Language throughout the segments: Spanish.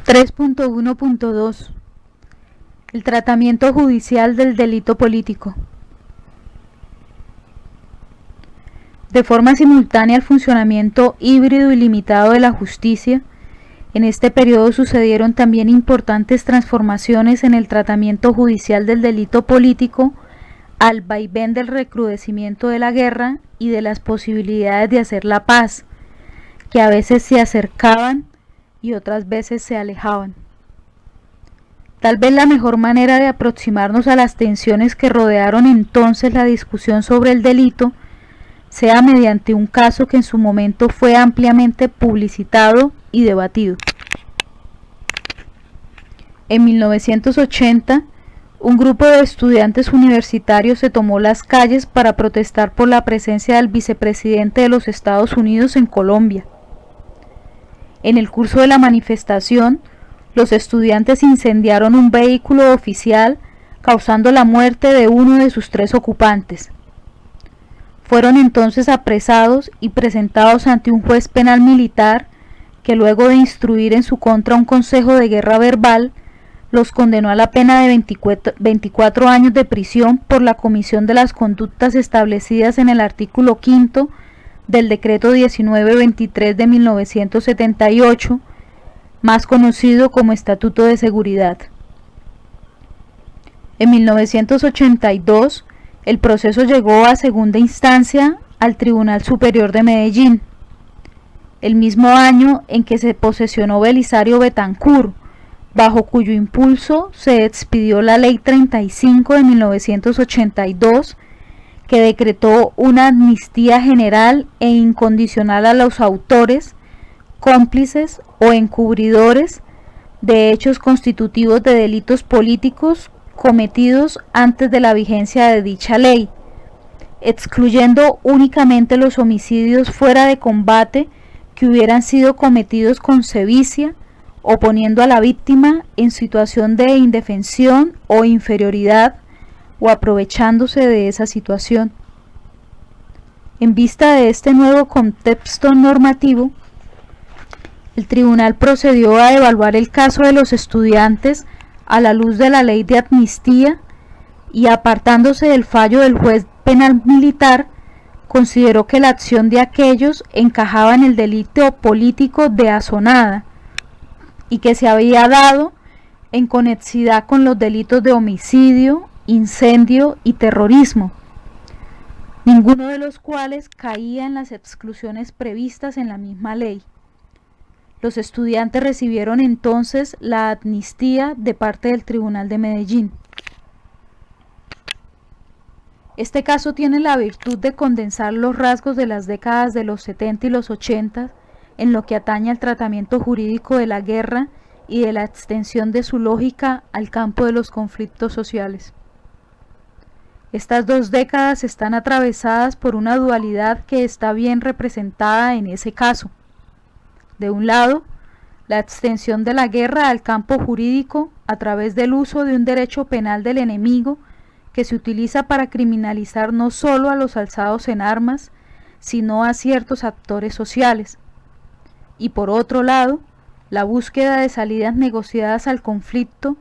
3.1.2 El tratamiento judicial del delito político. De forma simultánea al funcionamiento híbrido y limitado de la justicia, en este periodo sucedieron también importantes transformaciones en el tratamiento judicial del delito político al vaivén del recrudecimiento de la guerra y de las posibilidades de hacer la paz, que a veces se acercaban y otras veces se alejaban. Tal vez la mejor manera de aproximarnos a las tensiones que rodearon entonces la discusión sobre el delito sea mediante un caso que en su momento fue ampliamente publicitado y debatido. En 1980, un grupo de estudiantes universitarios se tomó las calles para protestar por la presencia del vicepresidente de los Estados Unidos en Colombia. En el curso de la manifestación, los estudiantes incendiaron un vehículo oficial, causando la muerte de uno de sus 3 ocupantes. Fueron entonces apresados y presentados ante un juez penal militar que, luego de instruir en su contra un consejo de guerra verbal, los condenó a la pena de 24 años de prisión por la comisión de las conductas establecidas en el artículo 5 del decreto 1923 de 1978, más conocido como Estatuto de Seguridad. En 1982, el proceso llegó a segunda instancia al Tribunal Superior de Medellín, el mismo año en que se posesionó Belisario Betancur, bajo cuyo impulso se expidió la Ley 35 de 1982, que decretó una amnistía general e incondicional a los autores, cómplices o encubridores de hechos constitutivos de delitos políticos cometidos antes de la vigencia de dicha ley, excluyendo únicamente los homicidios fuera de combate que hubieran sido cometidos con sevicia o poniendo a la víctima en situación de indefensión o inferioridad o aprovechándose de esa situación. En vista de este nuevo contexto normativo, el tribunal procedió a evaluar el caso de los estudiantes a la luz de la ley de amnistía y, apartándose del fallo del juez penal militar, consideró que la acción de aquellos encajaba en el delito político de asonada y que se había dado en conexidad con los delitos de homicidio, incendio y terrorismo, ninguno de los cuales caía en las exclusiones previstas en la misma ley. Los estudiantes recibieron entonces la amnistía de parte del Tribunal de Medellín. Este caso tiene la virtud de condensar los rasgos de las décadas de los 70 y los 80 en lo que atañe al tratamiento jurídico de la guerra y de la extensión de su lógica al campo de los conflictos sociales. Estas 2 décadas están atravesadas por una dualidad que está bien representada en ese caso. De un lado, la extensión de la guerra al campo jurídico a través del uso de un derecho penal del enemigo que se utiliza para criminalizar no solo a los alzados en armas, sino a ciertos actores sociales. Y por otro lado, la búsqueda de salidas negociadas al conflicto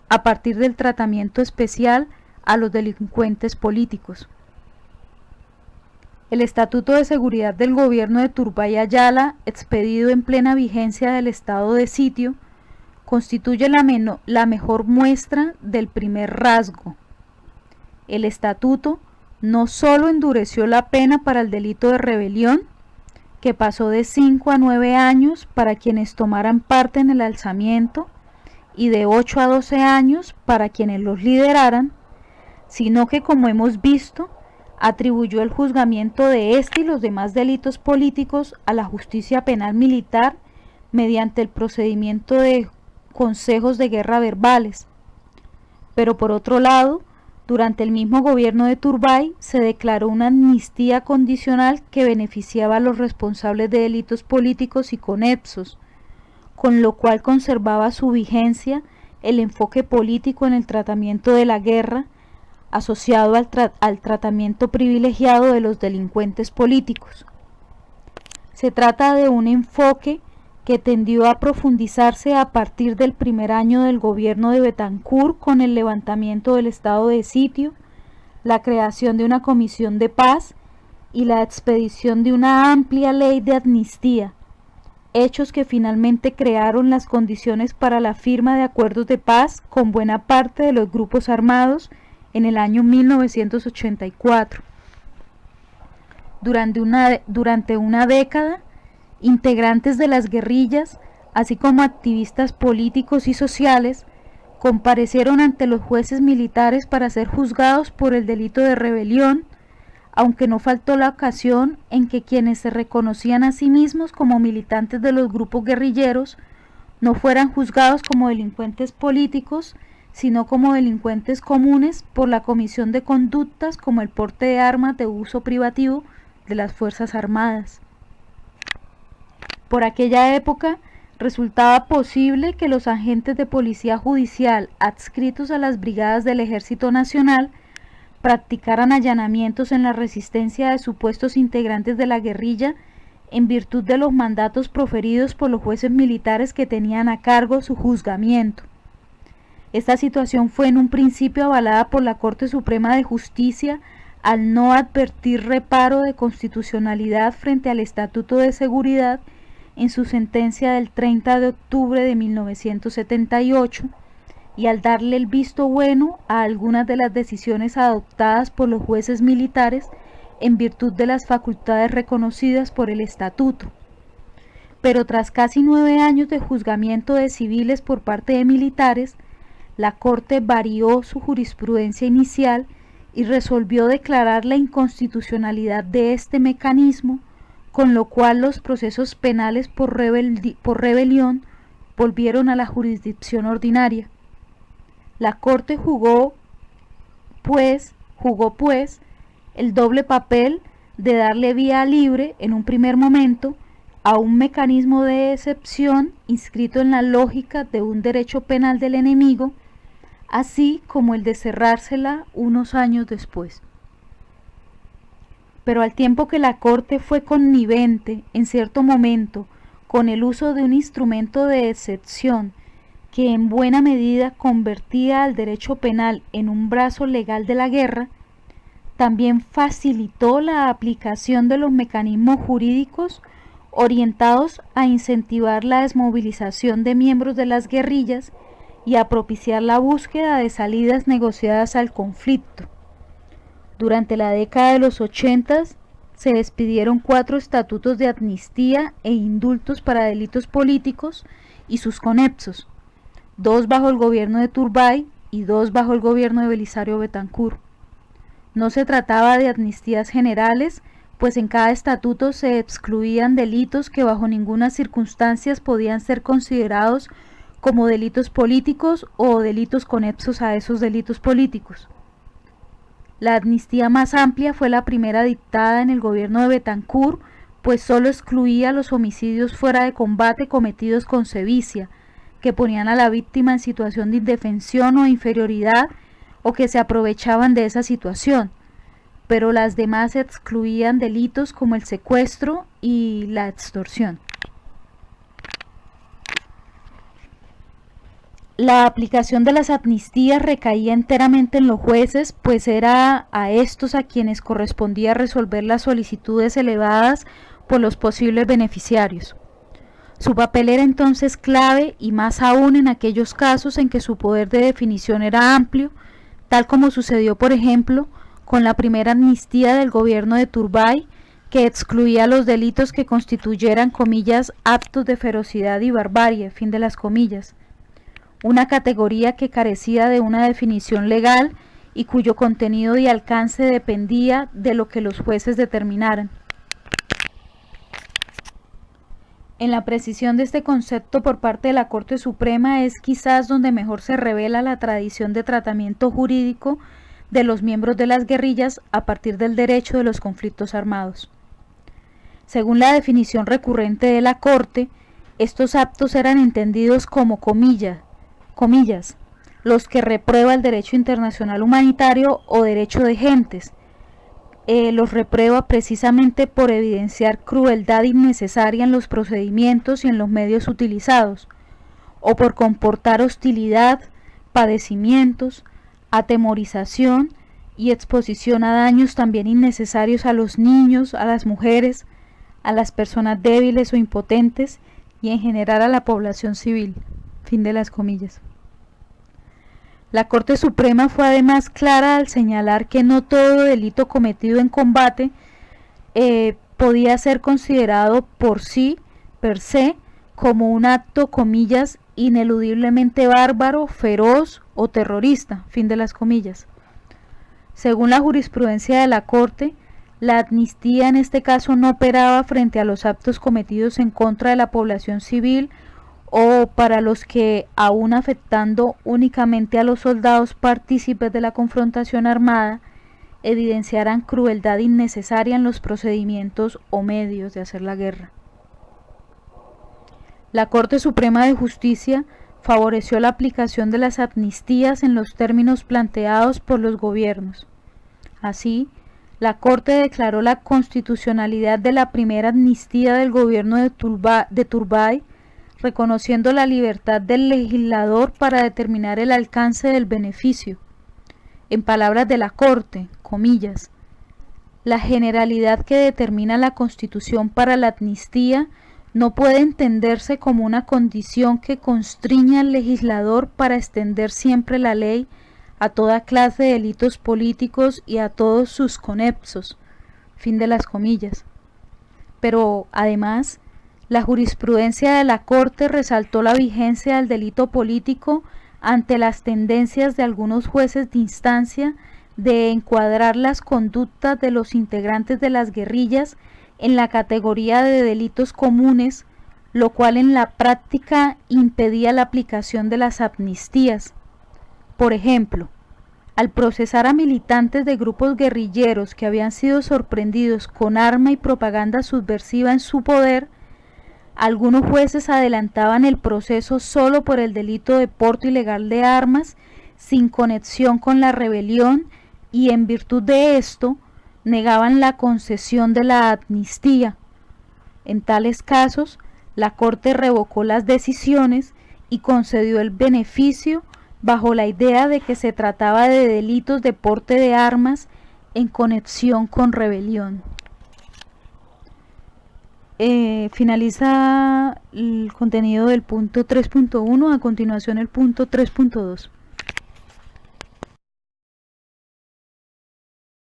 a partir del tratamiento especial a los delincuentes políticos. El Estatuto de Seguridad del gobierno de Turbay Ayala, expedido en plena vigencia del estado de sitio, constituye la mejor muestra del primer rasgo. El estatuto no solo endureció la pena para el delito de rebelión, que pasó de 5 a 9 años para quienes tomaran parte en el alzamiento y de 8 a 12 años para quienes los lideraran, sino que, como hemos visto, atribuyó el juzgamiento de este y los demás delitos políticos a la justicia penal militar mediante el procedimiento de consejos de guerra verbales. Pero por otro lado, durante el mismo gobierno de Turbay se declaró una amnistía condicional que beneficiaba a los responsables de delitos políticos y conexos, con lo cual conservaba su vigencia el enfoque político en el tratamiento de la guerra, asociado al tratamiento privilegiado de los delincuentes políticos. Se trata de un enfoque que tendió a profundizarse a partir del primer año del gobierno de Betancourt con el levantamiento del estado de sitio, la creación de una comisión de paz y la expedición de una amplia ley de amnistía, hechos que finalmente crearon las condiciones para la firma de acuerdos de paz con buena parte de los grupos armados en el año 1984. Durante una década, integrantes de las guerrillas, así como activistas políticos y sociales, comparecieron ante los jueces militares para ser juzgados por el delito de rebelión, aunque no faltó la ocasión en que quienes se reconocían a sí mismos como militantes de los grupos guerrilleros no fueran juzgados como delincuentes políticos, sino como delincuentes comunes por la comisión de conductas como el porte de armas de uso privativo de las Fuerzas Armadas. Por aquella época resultaba posible que los agentes de policía judicial adscritos a las brigadas del Ejército Nacional practicaran allanamientos en la resistencia de supuestos integrantes de la guerrilla en virtud de los mandatos proferidos por los jueces militares que tenían a cargo su juzgamiento. Esta situación fue en un principio avalada por la Corte Suprema de Justicia al no advertir reparo de constitucionalidad frente al Estatuto de Seguridad en su sentencia del 30 de octubre de 1978 y al darle el visto bueno a algunas de las decisiones adoptadas por los jueces militares en virtud de las facultades reconocidas por el Estatuto. Pero tras casi 9 años de juzgamiento de civiles por parte de militares, la Corte varió su jurisprudencia inicial y resolvió declarar la inconstitucionalidad de este mecanismo, con lo cual los procesos penales por rebelión volvieron a la jurisdicción ordinaria. La Corte jugó pues el doble papel de darle vía libre en un primer momento a un mecanismo de excepción inscrito en la lógica de un derecho penal del enemigo, así como el de cerrársela unos años después. Pero al tiempo que la Corte fue connivente en cierto momento con el uso de un instrumento de excepción que en buena medida convertía al derecho penal en un brazo legal de la guerra, también facilitó la aplicación de los mecanismos jurídicos orientados a incentivar la desmovilización de miembros de las guerrillas y a propiciar la búsqueda de salidas negociadas al conflicto. Durante la década de los 80 se expidieron 4 estatutos de amnistía e indultos para delitos políticos y sus conexos, 2 bajo el gobierno de Turbay y 2 bajo el gobierno de Belisario Betancourt. No se trataba de amnistías generales, pues en cada estatuto se excluían delitos que bajo ninguna circunstancia podían ser considerados como delitos políticos o delitos conexos a esos delitos políticos. La amnistía más amplia fue la primera dictada en el gobierno de Betancourt, pues solo excluía los homicidios fuera de combate cometidos con sevicia, que ponían a la víctima en situación de indefensión o inferioridad o que se aprovechaban de esa situación, pero las demás excluían delitos como el secuestro y la extorsión. La aplicación de las amnistías recaía enteramente en los jueces, pues era a estos a quienes correspondía resolver las solicitudes elevadas por los posibles beneficiarios. Su papel era entonces clave y más aún en aquellos casos en que su poder de definición era amplio, tal como sucedió por ejemplo con la primera amnistía del gobierno de Turbay, que excluía los delitos que constituyeran, comillas, actos de ferocidad y barbarie, fin de las comillas, una categoría que carecía de una definición legal y cuyo contenido y alcance dependía de lo que los jueces determinaran. En la precisión de este concepto por parte de la Corte Suprema es quizás donde mejor se revela la tradición de tratamiento jurídico de los miembros de las guerrillas a partir del derecho de los conflictos armados. Según la definición recurrente de la Corte, estos actos eran entendidos como comillas, los que reprueba el derecho internacional humanitario o derecho de gentes, los reprueba precisamente por evidenciar crueldad innecesaria en los procedimientos y en los medios utilizados, o por comportar hostilidad, padecimientos, atemorización y exposición a daños también innecesarios a los niños, a las mujeres, a las personas débiles o impotentes y en general a la población civil. Fin de las comillas. La Corte Suprema fue además clara al señalar que no todo delito cometido en combate podía ser considerado por sí, per se, como un acto, comillas, ineludiblemente bárbaro, feroz o terrorista, fin de las comillas. Según la jurisprudencia de la Corte, la amnistía en este caso no operaba frente a los actos cometidos en contra de la población civil o para los que, aun afectando únicamente a los soldados partícipes de la confrontación armada, evidenciaran crueldad innecesaria en los procedimientos o medios de hacer la guerra. La Corte Suprema de Justicia favoreció la aplicación de las amnistías en los términos planteados por los gobiernos. Así, la Corte declaró la constitucionalidad de la primera amnistía del gobierno de Turbay, reconociendo la libertad del legislador para determinar el alcance del beneficio. En palabras de la Corte, comillas, la generalidad que determina la Constitución para la amnistía no puede entenderse como una condición que constriña al legislador para extender siempre la ley a toda clase de delitos políticos y a todos sus conexos. Fin de las comillas. Pero, además, la jurisprudencia de la Corte resaltó la vigencia del delito político ante las tendencias de algunos jueces de instancia de encuadrar las conductas de los integrantes de las guerrillas en la categoría de delitos comunes, lo cual en la práctica impedía la aplicación de las amnistías. Por ejemplo, al procesar a militantes de grupos guerrilleros que habían sido sorprendidos con arma y propaganda subversiva en su poder, algunos jueces adelantaban el proceso solo por el delito de porte ilegal de armas, sin conexión con la rebelión, y en virtud de esto, negaban la concesión de la amnistía. En tales casos, la Corte revocó las decisiones y concedió el beneficio bajo la idea de que se trataba de delitos de porte de armas en conexión con rebelión. Finaliza el contenido del punto 3.1, a continuación el punto 3.2.